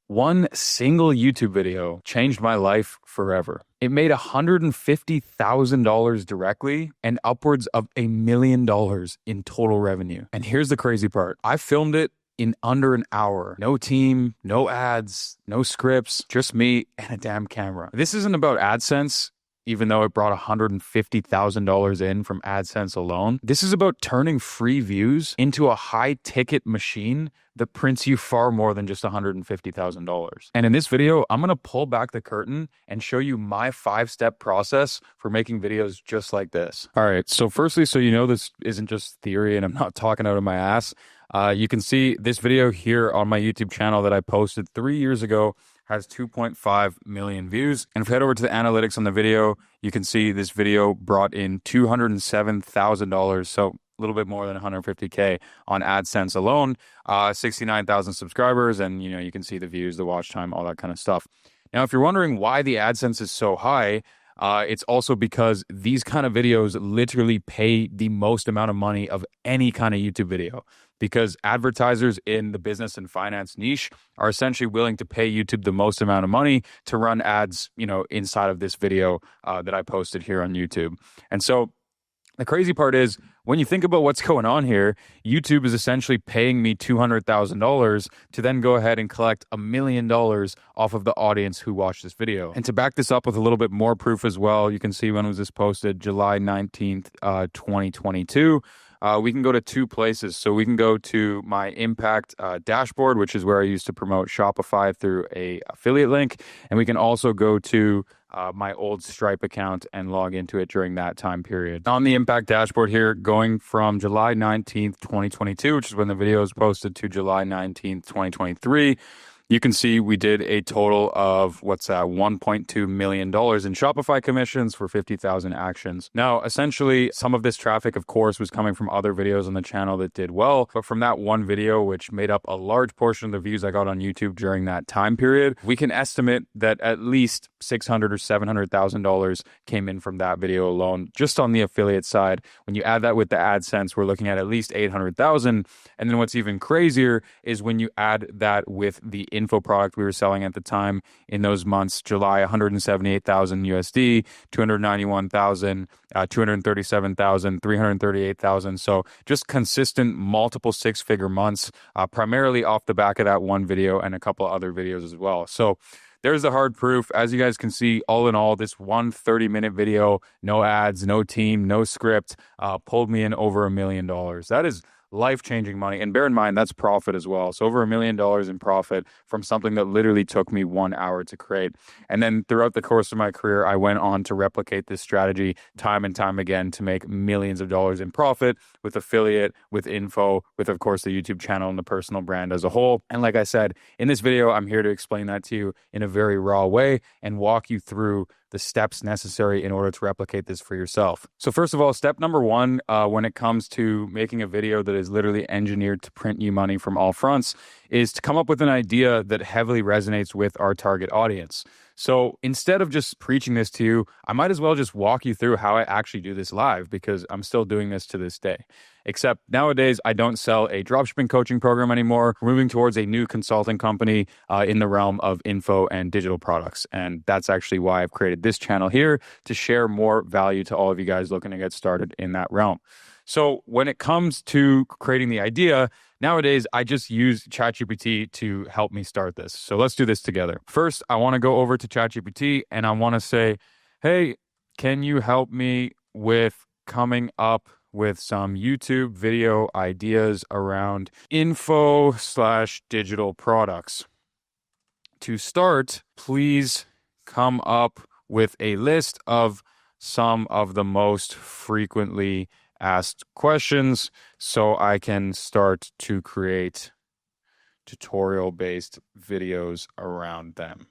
One single YouTube video changed my life forever. It made $150,000 directly and upwards of $1 million in total revenue. And here's the crazy part. I filmed it in under an hour. No team, no ads, no scripts, just me and a damn camera. This isn't about AdSense, even though it brought $150,000 in from AdSense alone. This is about turning free views into a high-ticket machine that prints you far more than just $150,000. And in this video, I'm gonna pull back the curtain and show you my 5-step process for making videos just like this. All right, so firstly, so you know this isn't just theory and I'm not talking out of my ass, you can see this video here on my YouTube channel that I posted 3 years ago has 2.5 million views. And if we head over to the analytics on the video, you can see this video brought in $207,000. So a little bit more than 150K on AdSense alone, 69,000 subscribers. And you can see the views, the watch time, all that kind of stuff. Now, if you're wondering why the AdSense is so high, it's also because these kind of videos literally pay the most amount of money of any kind of YouTube video, because advertisers in the business and finance niche are essentially willing to pay YouTube the most amount of money to run ads, inside of this video that I posted here on YouTube. And so the crazy part is, when you think about what's going on here, YouTube is essentially paying me $200,000 to then go ahead and collect $1 million off of the audience who watched this video. And to back this up with a little bit more proof as well, you can see when was this posted, July 19th, 2022. We can go to two places. So we can go to my Impact dashboard, which is where I used to promote Shopify through a affiliate link. And we can also go to my old Stripe account and log into it during that time period. On the Impact dashboard here, going from July 19th, 2022, which is when the video was posted, to July 19th, 2023, you can see we did a total of $1.2 million in Shopify commissions for 50,000 actions. Now, essentially, some of this traffic, of course, was coming from other videos on the channel that did well. But from that one video, which made up a large portion of the views I got on YouTube during that time period, we can estimate that at least $600,000 or $700,000 came in from that video alone, just on the affiliate side. When you add that with the AdSense, we're looking at least $800,000. And then what's even crazier is when you add that with the info product we were selling at the time in those months. July, 178,000 USD, 291,000, 237,000, 338,000. So just consistent multiple 6-figure months, primarily off the back of that one video and a couple of other videos as well. So there's the hard proof. As you guys can see, all in all, this one 30-minute video, no ads, no team, no script, pulled me in over $1 million. That is life-changing money. And bear in mind, that's profit as well. So over $1 million in profit from something that literally took me 1 hour to create. And then throughout the course of my career, I went on to replicate this strategy time and time again to make millions of dollars in profit with affiliate, with info, with, of course, the YouTube channel and the personal brand as a whole. And like I said, in this video, I'm here to explain that to you in a very raw way and walk you through the steps necessary in order to replicate this for yourself. So first of all, step number one, when it comes to making a video that is literally engineered to print you money from all fronts, is to come up with an idea that heavily resonates with our target audience. So instead of just preaching this to you, I might as well just walk you through how I actually do this live, because I'm still doing this to this day. Except nowadays, I don't sell a dropshipping coaching program anymore. We're moving towards a new consulting company in the realm of info and digital products. And that's actually why I've created this channel here, to share more value to all of you guys looking to get started in that realm. So when it comes to creating the idea, nowadays, I just use ChatGPT to help me start this. So let's do this together. First, I want to go over to ChatGPT and I want to say, hey, can you help me with coming up with some YouTube video ideas around info/digital products? To start, please come up with a list of some of the most frequently asked questions so I can start to create tutorial-based videos around them.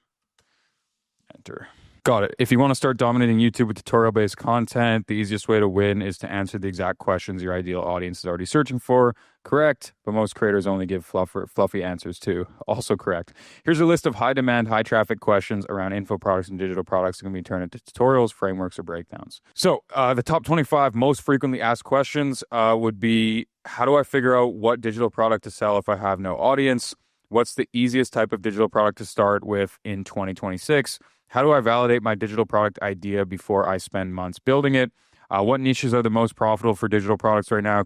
Enter. Got it. If you want to start dominating YouTube with tutorial-based content, the easiest way to win is to answer the exact questions your ideal audience is already searching for. Correct, but most creators only give fluffy answers too. Also correct. Here's a list of high-demand, high-traffic questions around info products and digital products that can be turned into tutorials, frameworks, or breakdowns. So the top 25 most frequently asked questions would be, how do I figure out what digital product to sell if I have no audience? What's the easiest type of digital product to start with in 2026? How do I validate my digital product idea before I spend months building it? What niches are the most profitable for digital products right now?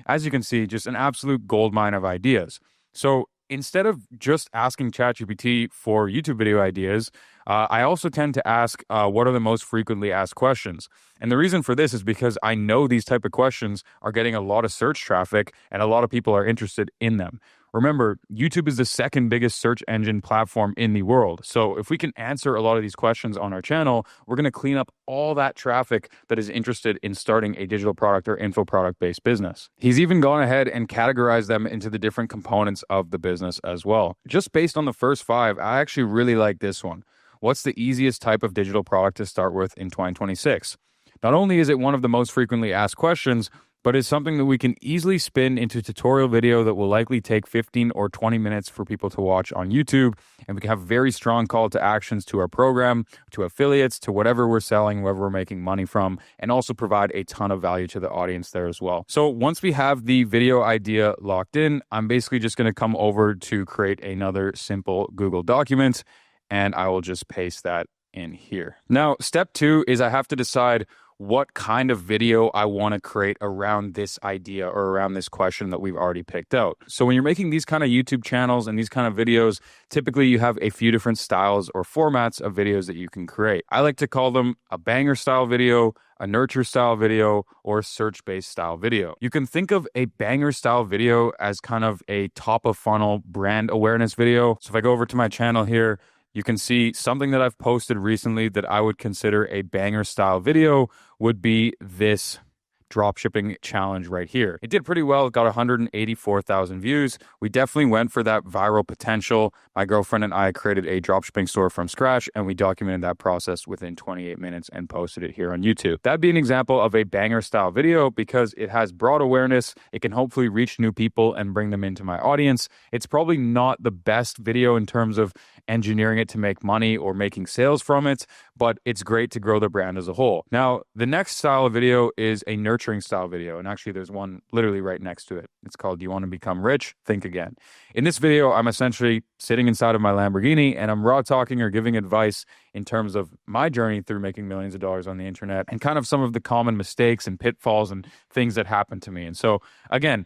As you can see, just an absolute goldmine of ideas. So instead of just asking ChatGPT for YouTube video ideas, I also tend to ask what are the most frequently asked questions. And the reason for this is because I know these type of questions are getting a lot of search traffic and a lot of people are interested in them. Remember, YouTube is the second biggest search engine platform in the world. So if we can answer a lot of these questions on our channel, we're going to clean up all that traffic that is interested in starting a digital product or info product based business. He's even gone ahead and categorized them into the different components of the business as well. Just based on the first 5, I actually really like this one. What's the easiest type of digital product to start with in 2026? Not only is it one of the most frequently asked questions, but it's something that we can easily spin into a tutorial video that will likely take 15 or 20 minutes for people to watch on YouTube. And we can have very strong call to actions to our program, to affiliates, to whatever we're selling, wherever we're making money from, and also provide a ton of value to the audience there as well. So once we have the video idea locked in, I'm basically just going to come over to create another simple Google document, and I will just paste that in here. Now, step 2 is I have to decide what kind of video I want to create around this idea or around this question that we've already picked out. So when you're making these kind of YouTube channels and these kind of videos, typically you have a few different styles or formats of videos that you can create. I like to call them a banger style video, a nurture style video, or search-based style video. You can think of a banger style video as kind of a top of funnel brand awareness video. So if I go over to my channel here, you can see something that I've posted recently that I would consider a banger style video would be this dropshipping challenge right here. It did pretty well. It got 184,000 views. We definitely went for that viral potential. My girlfriend and I created a dropshipping store from scratch, and we documented that process within 28 minutes and posted it here on YouTube. That'd be an example of a banger style video because it has broad awareness. It can hopefully reach new people and bring them into my audience. It's probably not the best video in terms of engineering it to make money or making sales from it, but it's great to grow the brand as a whole. Now, the next style of video is a nurturing style video. And actually, there's one literally right next to it. It's called, "Do You Want to Become Rich? Think Again." In this video, I'm essentially sitting inside of my Lamborghini and I'm raw talking or giving advice in terms of my journey through making millions of dollars on the internet and kind of some of the common mistakes and pitfalls and things that happened to me. And so, again,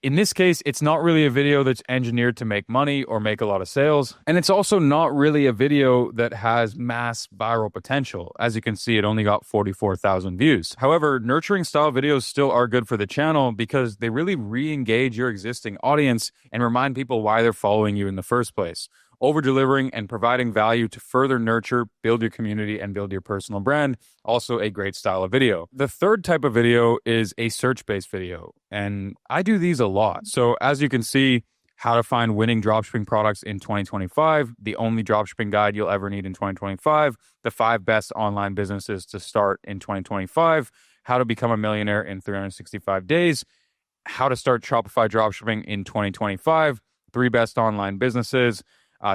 in this case, it's not really a video that's engineered to make money or make a lot of sales. And it's also not really a video that has mass viral potential. As you can see, it only got 44,000 views. However, nurturing style videos still are good for the channel because they really re-engage your existing audience and remind people why they're following you in the first place. Over-delivering and providing value to further nurture, build your community, and build your personal brand. Also a great style of video. The third type of video is a search-based video. And I do these a lot. So as you can see, how to find winning dropshipping products in 2025, the only dropshipping guide you'll ever need in 2025, the 5 best online businesses to start in 2025, how to become a millionaire in 365 days, how to start Shopify dropshipping in 2025, 3 best online businesses,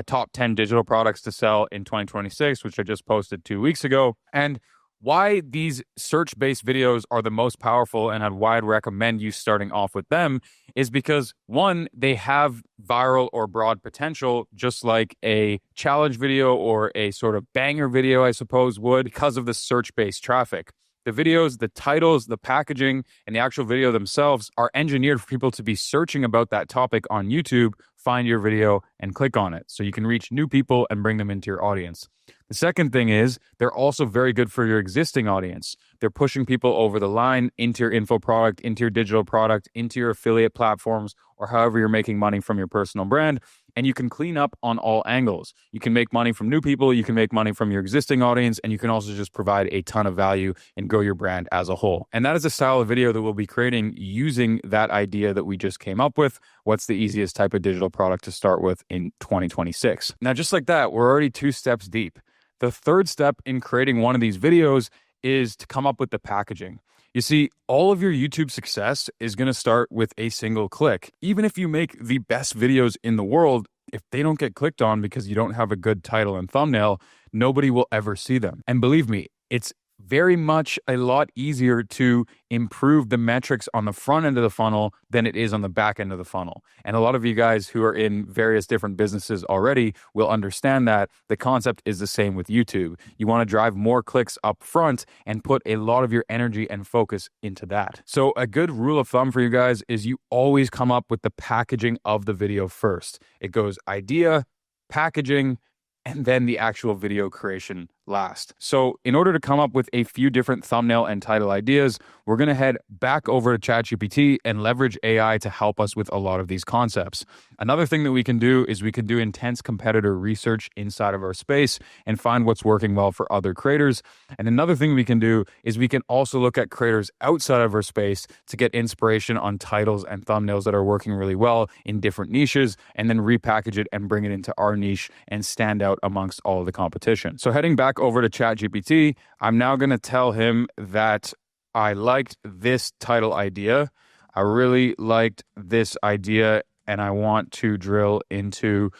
top 10 digital products to sell in 2026, which I just posted 2 weeks ago. And why these search-based videos are the most powerful and why I'd recommend you starting off with them is because, one, they have viral or broad potential, just like a challenge video or a sort of banger video, I suppose, would, because of the search-based traffic. The videos, the titles, the packaging, and the actual video themselves are engineered for people to be searching about that topic on YouTube, find your video, and click on it. So you can reach new people and bring them into your audience. The second thing is they're also very good for your existing audience. They're pushing people over the line into your info product, into your digital product, into your affiliate platforms, or however you're making money from your personal brand. And you can clean up on all angles. You can make money from new people, you can make money from your existing audience, and you can also just provide a ton of value and grow your brand as a whole. And that is a style of video that we'll be creating using that idea that we just came up with. What's the easiest type of digital product to start with in 2026? Now, just like that, we're already 2 steps deep. The third step in creating one of these videos is to come up with the packaging. You see, all of your YouTube success is going to start with a single click. Even if you make the best videos in the world, if they don't get clicked on because you don't have a good title and thumbnail, nobody will ever see them. And believe me, it's very much a lot easier to improve the metrics on the front end of the funnel than it is on the back end of the funnel. And a lot of you guys who are in various different businesses already will understand that the concept is the same with YouTube. You want to drive more clicks up front and put a lot of your energy and focus into that. So a good rule of thumb for you guys is you always come up with the packaging of the video first. It goes idea, packaging, and then the actual video creation last. So in order to come up with a few different thumbnail and title ideas, we're going to head back over to ChatGPT and leverage AI to help us with a lot of these concepts. Another thing that we can do is we can do intense competitor research inside of our space and find what's working well for other creators. And another thing we can do is we can also look at creators outside of our space to get inspiration on titles and thumbnails that are working really well in different niches, and then repackage it and bring it into our niche and stand out amongst all of the competition. So heading back over to ChatGPT, I'm now going to tell him that I liked this title idea. I really liked this idea, and I want to drill into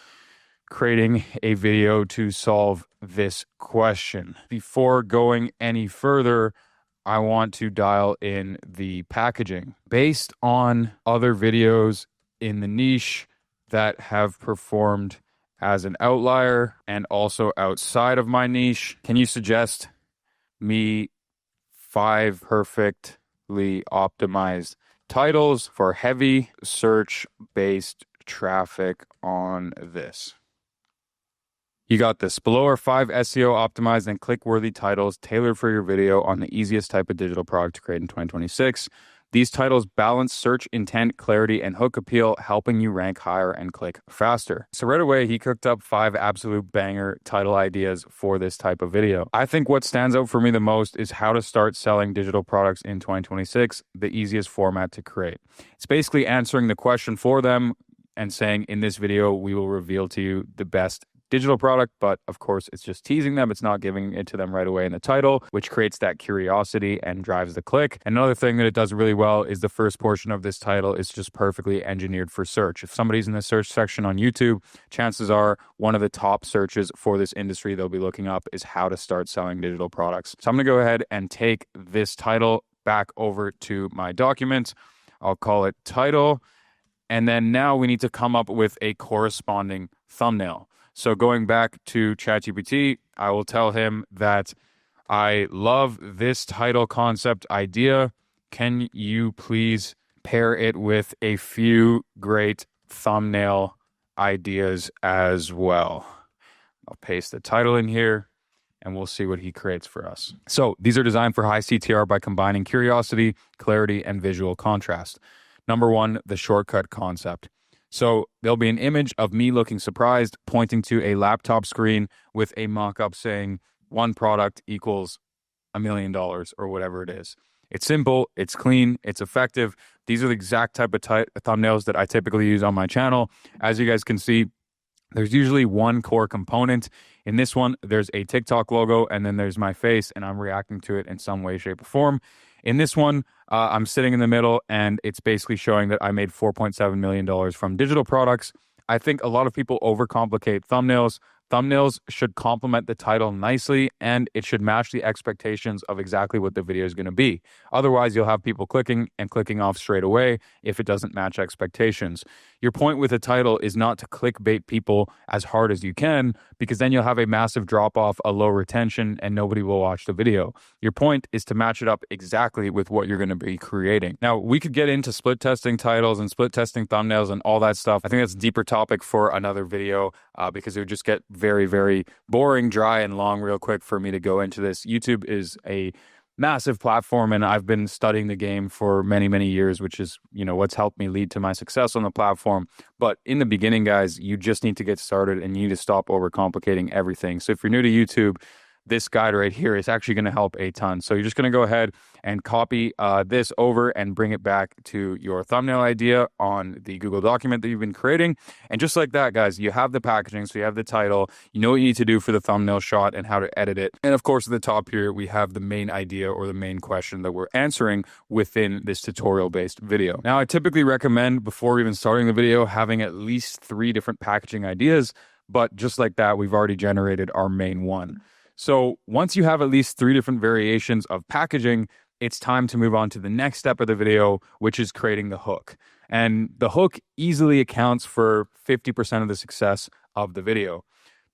creating a video to solve this question. Before going any further, I want to dial in the packaging. Based on other videos in the niche that have performed as an outlier and also outside of my niche, can you suggest me 5 perfectly optimized titles for heavy search-based traffic on this? You got this. Below are 5 SEO optimized and click-worthy titles tailored for your video on the easiest type of digital product to create in 2026. These titles balance search intent, clarity, and hook appeal, helping you rank higher and click faster. So right away, he cooked up 5 absolute banger title ideas for this type of video. I think what stands out for me the most is how to start selling digital products in 2026, the easiest format to create. It's basically answering the question for them and saying, in this video, we will reveal to you the best digital product, but of course it's just teasing them. It's not giving it to them right away in the title, which creates that curiosity and drives the click. Another thing that it does really well is the first portion of this title is just perfectly engineered for search. If somebody's in the search section on YouTube, chances are one of the top searches for this industry they'll be looking up is how to start selling digital products. So I'm going to go ahead and take this title back over to my document. I'll call it title. And then now we need to come up with a corresponding thumbnail. So going back to ChatGPT, I will tell him that I love this title concept idea. Can you please pair it with a few great thumbnail ideas as well? I'll paste the title in here and we'll see what he creates for us. So these are designed for high CTR by combining curiosity, clarity, and visual contrast. Number 1, the shortcut concept. So there'll be an image of me looking surprised, pointing to a laptop screen with a mock-up saying one product equals $1 million or whatever it is. It's simple, it's clean, it's effective. These are the exact type of thumbnails that I typically use on my channel. As you guys can see, there's usually one core component. In this one, there's a TikTok logo, and then there's my face, and I'm reacting to it in some way, shape, or form. In this one, I'm sitting in the middle, and it's basically showing that I made $4.7 million from digital products. I think a lot of people overcomplicate thumbnails. Thumbnails should complement the title nicely, and it should match the expectations of exactly what the video is going to be. Otherwise, you'll have people clicking and clicking off straight away if it doesn't match expectations. Your point with a title is not to clickbait people as hard as you can, because then you'll have a massive drop-off, a low retention, and nobody will watch the video. Your point is to match it up exactly with what you're going to be creating. Now, we could get into split testing titles and split testing thumbnails and all that stuff. I think that's a deeper topic for another video because it would just get very, very boring, dry, and long real quick for me to go into this. YouTube is a massive platform, and I've been studying the game for many, many years, which is, what's helped me lead to my success on the platform. But in the beginning, guys, you just need to get started and you need to stop overcomplicating everything. So if you're new to YouTube, this guide right here is actually going to help a ton. So you're just going to go ahead and copy this over and bring it back to your thumbnail idea on the Google document that you've been creating. And just like that, guys, you have the packaging, so you have the title, you know what you need to do for the thumbnail shot and how to edit it. And of course, at the top here, we have the main idea or the main question that we're answering within this tutorial-based video. Now, I typically recommend, before even starting the video, having at least 3 different packaging ideas. But just like that, we've already generated our main one. So once you have at least 3 different variations of packaging, it's time to move on to the next step of the video, which is creating the hook. And the hook easily accounts for 50% of the success of the video.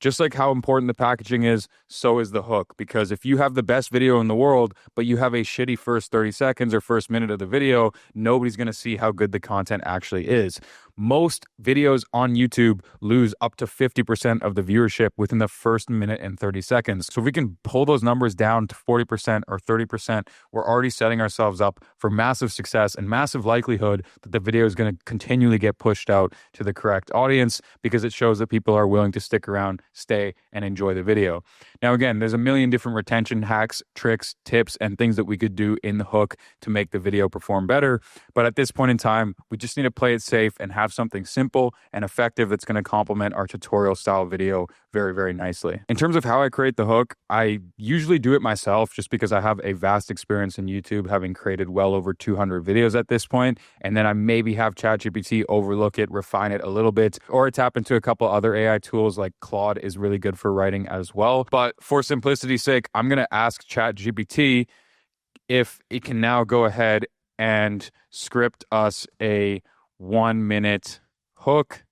Just like how important the packaging is, so is the hook. Because if you have the best video in the world, but you have a shitty first 30 seconds or first minute of the video, nobody's going to see how good the content actually is. Most videos on YouTube lose up to 50% of the viewership within the first minute and 30 seconds. So if we can pull those numbers down to 40% or 30%, we're already setting ourselves up for massive success and massive likelihood that the video is going to continually get pushed out to the correct audience, because it shows that people are willing to stick around, stay, and enjoy the video. Now, again, there's a million different retention hacks, tricks, tips, and things that we could do in the hook to make the video perform better. But at this point in time, we just need to play it safe and have something simple and effective that's going to complement our tutorial style video very, very nicely. In terms of how I create the hook, I usually do it myself just because I have a vast experience in YouTube, having created well over 200 videos at this point. And then I maybe have ChatGPT overlook it, refine it a little bit, or I tap into a couple other AI tools like Claude is really good for writing as well. But for simplicity's sake, I'm going to ask ChatGPT if it can now go ahead and script us a 1-minute hook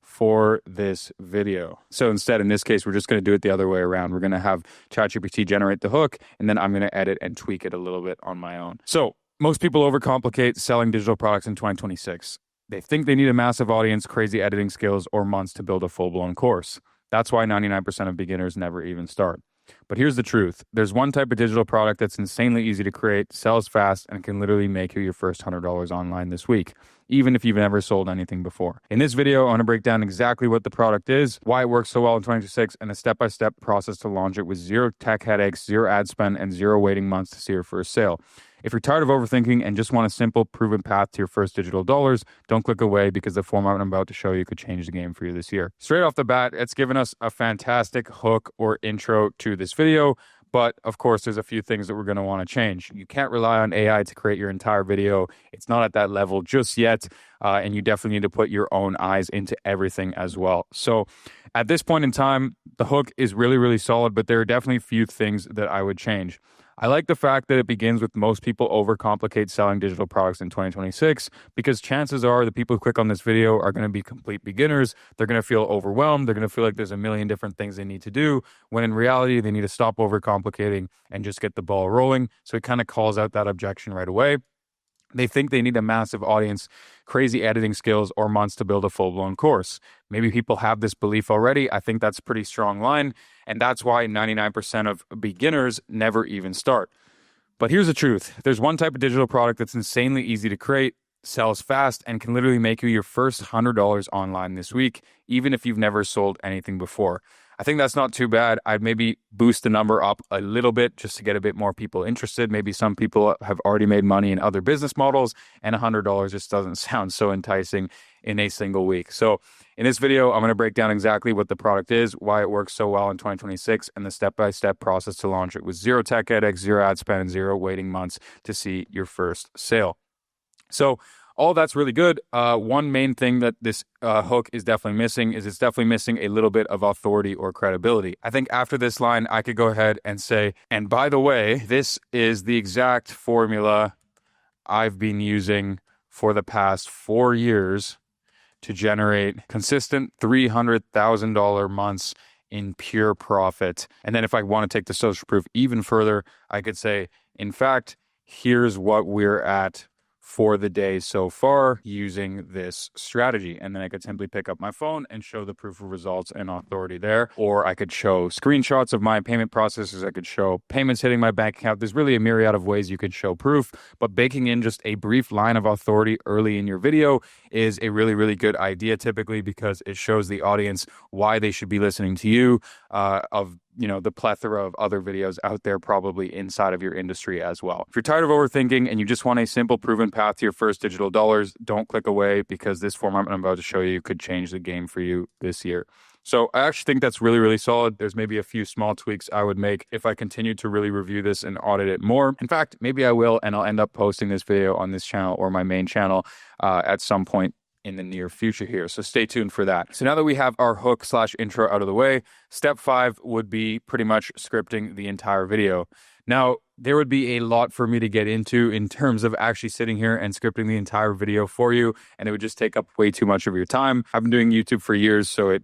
for this video. So instead, in this case, we're just going to do it the other way around. We're going to have ChatGPT generate the hook, and then I'm going to edit and tweak it a little bit on my own. So most people overcomplicate selling digital products in 2026. They think they need a massive audience, crazy editing skills, or months to build a full-blown course. That's why 99% of beginners never even start. But here's the truth. There's one type of digital product that's insanely easy to create, sells fast, and can literally make you your first $100 online this week, even if you've never sold anything before. In this video, I want to break down exactly what the product is, why it works so well in 2026, and a step-by-step process to launch it with zero tech headaches, zero ad spend, and zero waiting months to see your first sale. If you're tired of overthinking and just want a simple, proven path to your first digital dollars, don't click away, because the format I'm about to show you could change the game for you this year. Straight off the bat, it's given us a fantastic hook or intro to this video. But of course, there's a few things that we're going to want to change. You can't rely on AI to create your entire video. It's not at that level just yet. And you definitely need to put your own eyes into everything as well. So at this point in time, the hook is really, really solid, but there are definitely a few things that I would change. I like the fact that it begins with most people overcomplicate selling digital products in 2026, because chances are the people who click on this video are going to be complete beginners. They're going to feel overwhelmed. They're going to feel like there's a million different things they need to do, when in reality, they need to stop overcomplicating and just get the ball rolling. So it kind of calls out that objection right away. They think they need a massive audience, crazy editing skills, or months to build a full-blown course. Maybe people have this belief already. I think that's a pretty strong line, and that's why 99% of beginners never even start. But here's the truth. There's one type of digital product that's insanely easy to create, sells fast, and can literally make you your first $100 online this week, even if you've never sold anything before. I think that's not too bad. I'd maybe boost the number up a little bit just to get a bit more people interested. Maybe some people have already made money in other business models, and $100 just doesn't sound so enticing in a single week. So in this video, I'm going to break down exactly what the product is, why it works so well in 2026, and the step-by-step process to launch it with zero tech headaches, zero ad spend, and zero waiting months to see your first sale. So all that's really good. One main thing that this hook is definitely missing is it's definitely missing a little bit of authority or credibility. I think after this line, I could go ahead and say, and by the way, this is the exact formula I've been using for the past 4 years to generate consistent $300,000 months in pure profit. And then if I want to take the social proof even further, I could say, in fact, here's what we're at for the day so far using this strategy. And then I could simply pick up my phone and show the proof of results and authority there. Or I could show screenshots of my payment processes. I could show payments hitting my bank account. There's really a myriad of ways you could show proof, but baking in just a brief line of authority early in your video is a really, really good idea typically, because it shows the audience why they should be listening to you, of the plethora of other videos out there probably inside of your industry as well. If you're tired of overthinking and you just want a simple proven path to your first digital dollars, don't click away, because this format I'm about to show you could change the game for you this year. So I actually think that's really, really solid. There's maybe a few small tweaks I would make if I continue to really review this and audit it more. In fact, maybe I will, and I'll end up posting this video on this channel or my main channel at some point in the near future here. So stay tuned for that. So now that we have our hook / intro out of the way, step 5 would be pretty much scripting the entire video. Now, there would be a lot for me to get into in terms of actually sitting here and scripting the entire video for you, and it would just take up way too much of your time. I've been doing YouTube for years, so it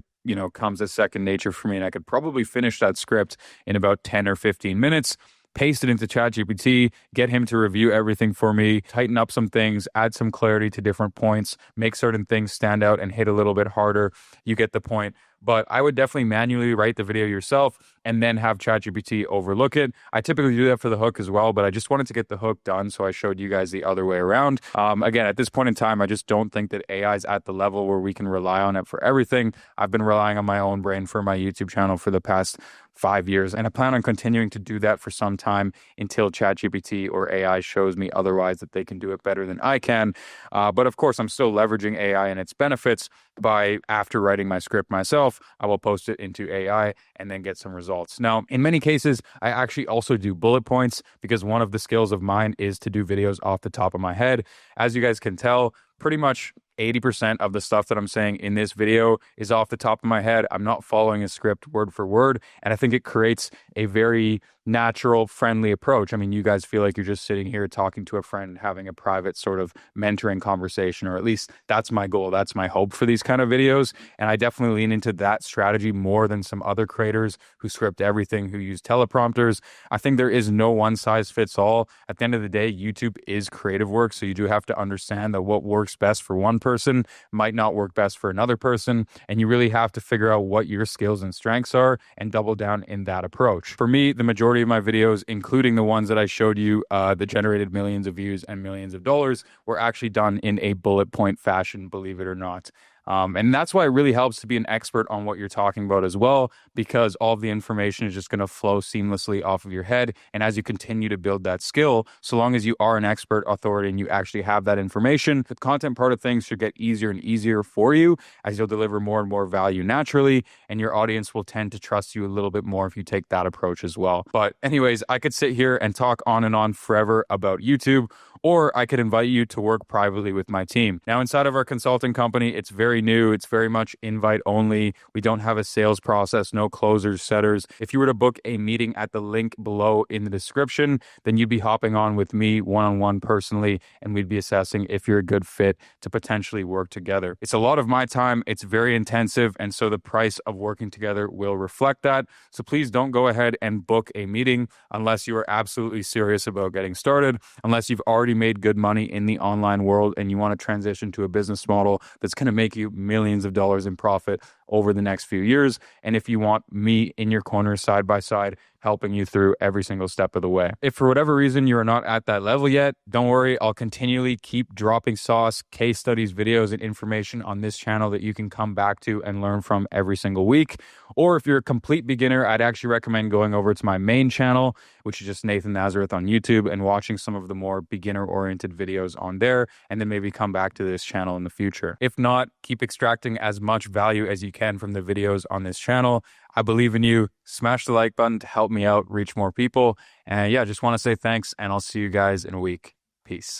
comes as second nature for me, and I could probably finish that script in about 10 or 15 minutes. Paste it into ChatGPT, get him to review everything for me, tighten up some things, add some clarity to different points, make certain things stand out and hit a little bit harder. You get the point. But I would definitely manually write the video yourself and then have ChatGPT overlook it. I typically do that for the hook as well, but I just wanted to get the hook done, so I showed you guys the other way around. Again, at this point in time, I just don't think that AI is at the level where we can rely on it for everything. I've been relying on my own brain for my YouTube channel for the past 5 years, and I plan on continuing to do that for some time until ChatGPT or AI shows me otherwise, that they can do it better than I can. But of course, I'm still leveraging AI and its benefits by, after writing my script myself, I will post it into AI and then get some results. Now, in many cases, I actually also do bullet points, because one of the skills of mine is to do videos off the top of my head. As you guys can tell, pretty much 80% of the stuff that I'm saying in this video is off the top of my head. I'm not following a script word for word, and I think it creates a very natural, friendly approach. I mean, you guys feel like you're just sitting here talking to a friend, having a private sort of mentoring conversation, or at least that's my goal. That's my hope for these kind of videos. And I definitely lean into that strategy more than some other creators who script everything, who use teleprompters. I think there is no one size fits all. At the end of the day, YouTube is creative work. So you do have to understand that what works best for one person might not work best for another person. And you really have to figure out what your skills and strengths are and double down in that approach. For me, the majority of my videos, including the ones that I showed you that generated millions of views and millions of dollars, were actually done in a bullet point fashion, believe it or not. And that's why it really helps to be an expert on what you're talking about as well, because all of the information is just going to flow seamlessly off of your head. And as you continue to build that skill, so long as you are an expert authority and you actually have that information, the content part of things should get easier and easier for you as you'll deliver more and more value naturally. And your audience will tend to trust you a little bit more if you take that approach as well. But anyways, I could sit here and talk on and on forever about YouTube, or I could invite you to work privately with my team. Now, inside of our consulting company, it's very new. It's very much invite only. We don't have a sales process, no closers, setters. If you were to book a meeting at the link below in the description, then you'd be hopping on with me one-on-one personally, and we'd be assessing if you're a good fit to potentially work together. It's a lot of my time. It's very intensive, and so the price of working together will reflect that. So please don't go ahead and book a meeting unless you are absolutely serious about getting started, unless you've already made good money in the online world and you want to transition to a business model that's going to make you millions of dollars in profit over the next few years. And if you want me in your corner side by side, helping you through every single step of the way. If for whatever reason you are not at that level yet, don't worry. I'll continually keep dropping sauce, case studies, videos, and information on this channel that you can come back to and learn from every single week. Or if you're a complete beginner, I'd actually recommend going over to my main channel, which is just Nathan Nazareth on YouTube, and watching some of the more beginner-oriented videos on there, and then maybe come back to this channel in the future. If not, keep extracting as much value as you can from the videos on this channel. I believe in you. Smash the like button to help me out, reach more people. And yeah, just want to say thanks, and I'll see you guys in a week. Peace.